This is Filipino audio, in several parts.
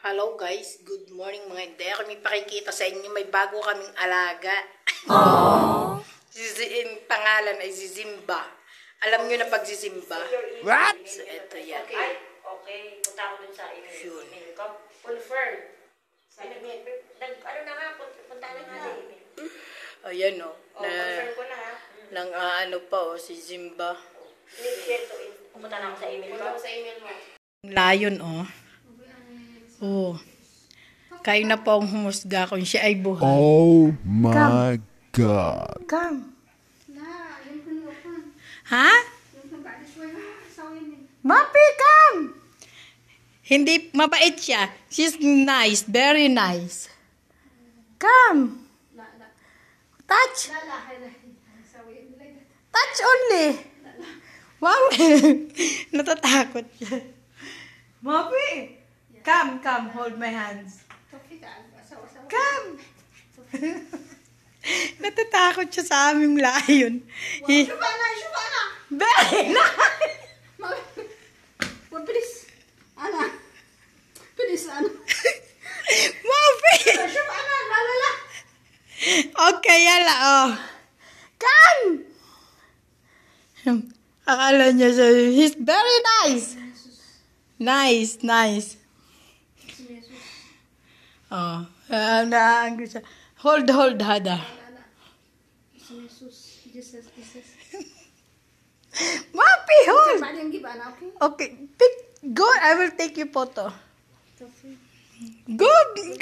Hello guys, good morning mga hindi. Kami pakikita sa inyo, may bago kaming alaga. Pangalan ay si Zimba. Alam nyo na pag si Zimba? What? So, eto yan. Okay. Punta ko dun sa email. Confirm. Ano na nga, punta na nga sa email. Ayan o. Confirm ko na ha. Nang ano pa o, si Zimba. Pumunta na ako sa email ko. Sa email mo. Lion o. Oh. Kayo na po ang humusga kung siya ay buhay. Oh my God. Come. Ha? Mapi, come! Hindi, mabait siya. She's nice, very nice. Come. Touch. Touch only. Wow. Natatakot siya. Mapi. Come, hold my hands. Come. Natatakot siya sa aming lion. Shubana! Very nice. Bilis! Ana! Bilis, Ana! Mapi! Shubana! Lalala! Okay, yala, oh. Come! Akala niya siya, he's very nice. Nice. Oh, naanggo siya. Hold, hada. Jesus. Mapi, hold! Okay. Okay, pick, go, I will take your photo. Go! Okay.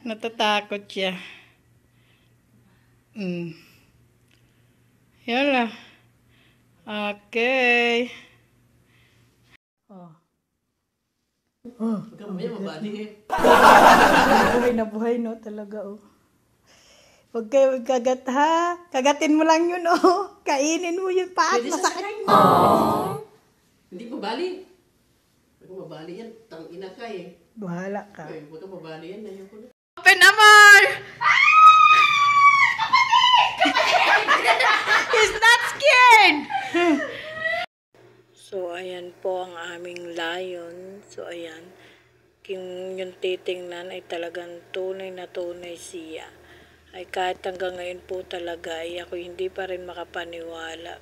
Natatakot siya. Yala. Okay. Buhay no talaga oh. Huwag kayo magkagat ha. Kagatin mo lang yun oh. Kainin mo yung paat. Masakit. Hindi mabali. Huwag kang mabali yan. Tangina ka eh. Bahala ka. Huwag kang mabali yan. Ayaw ko na. Open Amor! He's not scared! So, ayan po ang aming lion. So, ayan. Yung titingnan ay talagang tunay na tunay siya. Ay kahit hanggang ngayon po talaga ay ako hindi pa rin makapaniwala.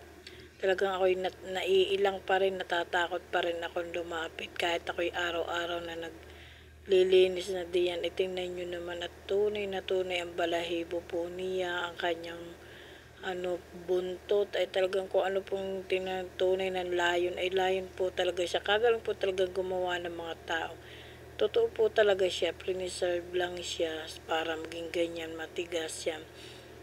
Talagang ako'y naiilang pa rin, natatakot pa rin akong lumapit. Kahit ako'y araw-araw na naglilinis na diyan. Itingnan nyo naman at tunay na tunay ang balahibo po niya, ang kanyang buntot ay talagang kung ano pong tinantunay ng lion ay lion po talaga siya. Kagalang po talagang gumawa ng mga tao. Totoo po talaga siya, preserve lang siya para maging ganyan, matigas siya.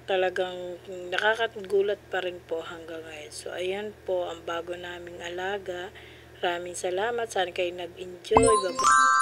Talagang nakakagulat pa rin po hanggang ngayon. So ayan po ang bago naming alaga. Maraming salamat, sana kayo nag-enjoy. Bye-bye.